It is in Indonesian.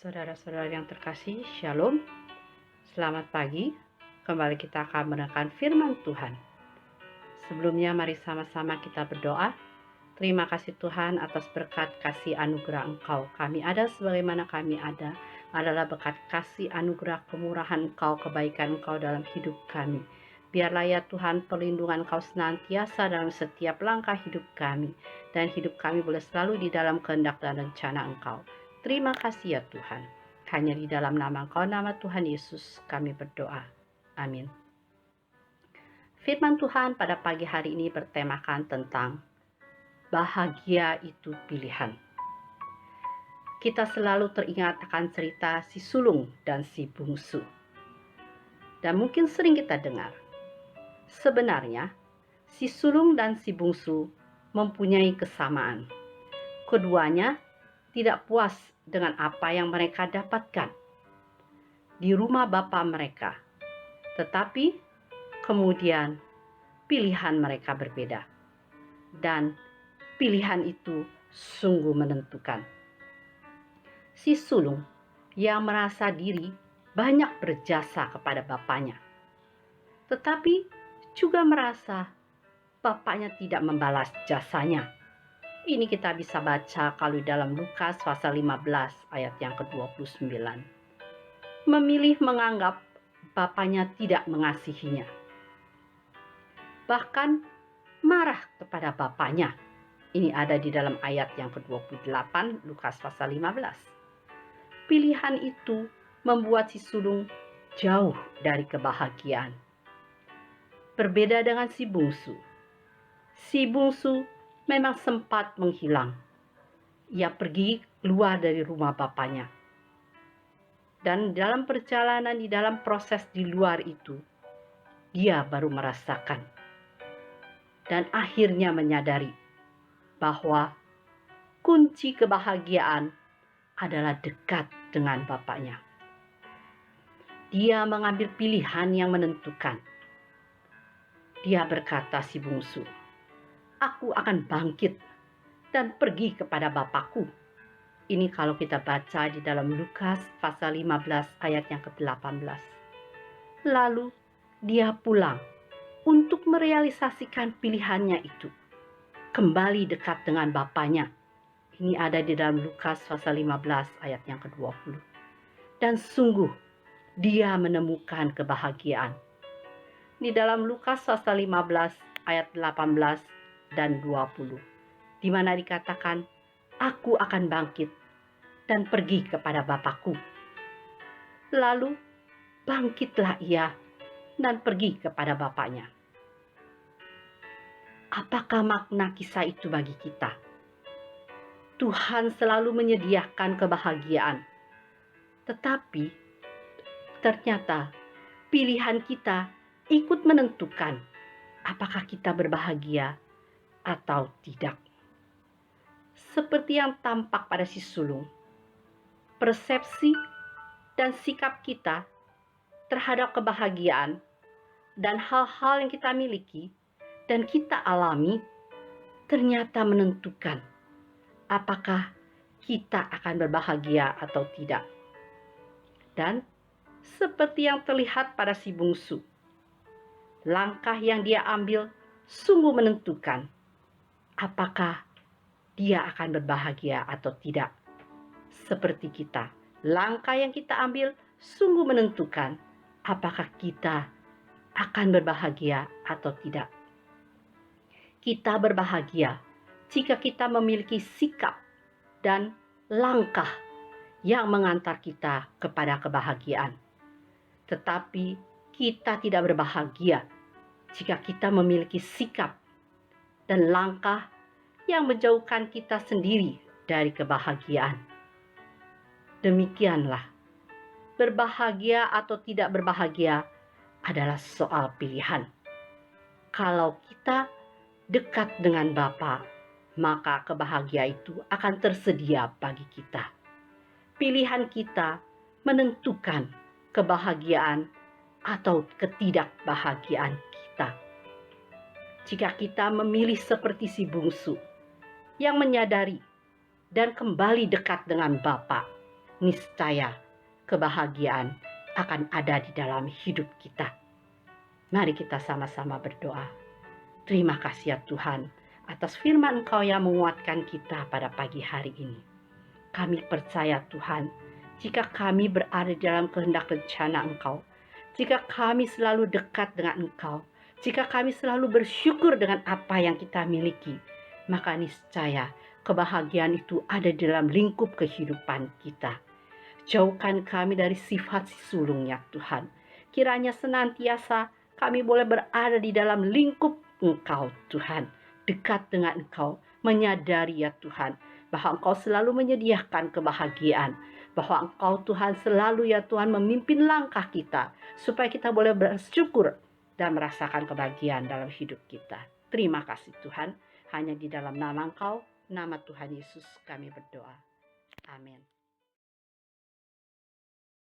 Saudara-saudara yang terkasih, Shalom. Selamat pagi. Kembali kita akan mendengarkan firman Tuhan. Sebelumnya mari sama-sama kita berdoa. Terima kasih Tuhan atas berkat kasih anugerah Engkau. Kami ada sebagaimana kami ada adalah berkat kasih anugerah kemurahan Engkau, kebaikan Engkau dalam hidup kami. Biarlah ya Tuhan perlindungan Engkau senantiasa dalam setiap langkah hidup kami. Dan hidup kami boleh selalu di dalam kehendak dan rencana Engkau. Terima kasih ya Tuhan. Hanya di dalam nama Engkau, nama Tuhan Yesus, kami berdoa. Amin. Firman Tuhan pada pagi hari ini bertemakan tentang bahagia itu pilihan. Kita selalu teringat akan cerita si sulung dan si bungsu. Dan mungkin sering kita dengar. Sebenarnya, si sulung dan si bungsu mempunyai kesamaan. Keduanya tidak puas dengan apa yang mereka dapatkan di rumah bapa mereka. Tetapi kemudian pilihan mereka berbeda. Dan pilihan itu sungguh menentukan. Si sulung yang merasa diri banyak berjasa kepada bapaknya. Tetapi juga merasa bapaknya tidak membalas jasanya. Ini kita bisa baca kalau dalam Lukas pasal 15 ayat yang ke-29. Memilih menganggap bapaknya tidak mengasihinya. Bahkan marah kepada bapaknya. Ini ada di dalam ayat yang ke-28 Lukas pasal 15. Pilihan itu membuat si sulung jauh dari kebahagiaan. Berbeda dengan si bungsu. Si bungsu memang sempat menghilang. Ia pergi keluar dari rumah bapaknya. Dan dalam perjalanan, di dalam proses di luar itu, dia baru merasakan. Dan akhirnya menyadari bahwa kunci kebahagiaan adalah dekat dengan bapaknya. Dia mengambil pilihan yang menentukan. Dia berkata si bungsu, "Aku akan bangkit dan pergi kepada Bapakku." Ini kalau kita baca di dalam Lukas pasal 15 ayat yang ke-18. Lalu dia pulang untuk merealisasikan pilihannya itu. Kembali dekat dengan bapaknya. Ini ada di dalam Lukas pasal 15 ayat yang ke-20. Dan sungguh dia menemukan kebahagiaan. Di dalam Lukas pasal 15 ayat 18 dan 20, di mana dikatakan, "Aku akan bangkit dan pergi kepada Bapakku." Lalu bangkitlah ia dan pergi kepada bapaknya. Apakah makna kisah itu bagi kita? Tuhan selalu menyediakan kebahagiaan. Tetapi ternyata pilihan kita ikut menentukan apakah kita berbahagia atau tidak. Seperti yang tampak pada si sulung, persepsi dan sikap kita terhadap kebahagiaan dan hal-hal yang kita miliki dan kita alami ternyata menentukan apakah kita akan berbahagia atau tidak. Dan seperti yang terlihat pada si bungsu, langkah yang dia ambil sungguh menentukan apakah dia akan berbahagia atau tidak. Seperti kita, langkah yang kita ambil sungguh menentukan apakah kita akan berbahagia atau tidak. Kita berbahagia jika kita memiliki sikap dan langkah yang mengantar kita kepada kebahagiaan. Tetapi kita tidak berbahagia jika kita memiliki sikap dan langkah yang menjauhkan kita sendiri dari kebahagiaan. Demikianlah, berbahagia atau tidak berbahagia adalah soal pilihan. Kalau kita dekat dengan Bapa, maka kebahagiaan itu akan tersedia bagi kita. Pilihan kita menentukan kebahagiaan atau ketidakbahagiaan kita. Jika kita memilih seperti si bungsu yang menyadari dan kembali dekat dengan Bapa, niscaya kebahagiaan akan ada di dalam hidup kita. Mari kita sama-sama berdoa. Terima kasih ya Tuhan atas firman Engkau yang menguatkan kita pada pagi hari ini. Kami percaya Tuhan, jika kami berada dalam kehendak rencana Engkau, jika kami selalu dekat dengan Engkau, jika kami selalu bersyukur dengan apa yang kita miliki, maka niscaya kebahagiaan itu ada di dalam lingkup kehidupan kita. Jauhkan kami dari sifat si sulung ya Tuhan. Kiranya senantiasa kami boleh berada di dalam lingkup Engkau Tuhan, dekat dengan Engkau, menyadari ya Tuhan, bahwa Engkau selalu menyediakan kebahagiaan, bahwa Engkau Tuhan selalu ya Tuhan memimpin langkah kita, supaya kita boleh bersyukur dan merasakan kebahagiaan dalam hidup kita. Terima kasih Tuhan, hanya di dalam nama Engkau, nama Tuhan Yesus kami berdoa. Amin.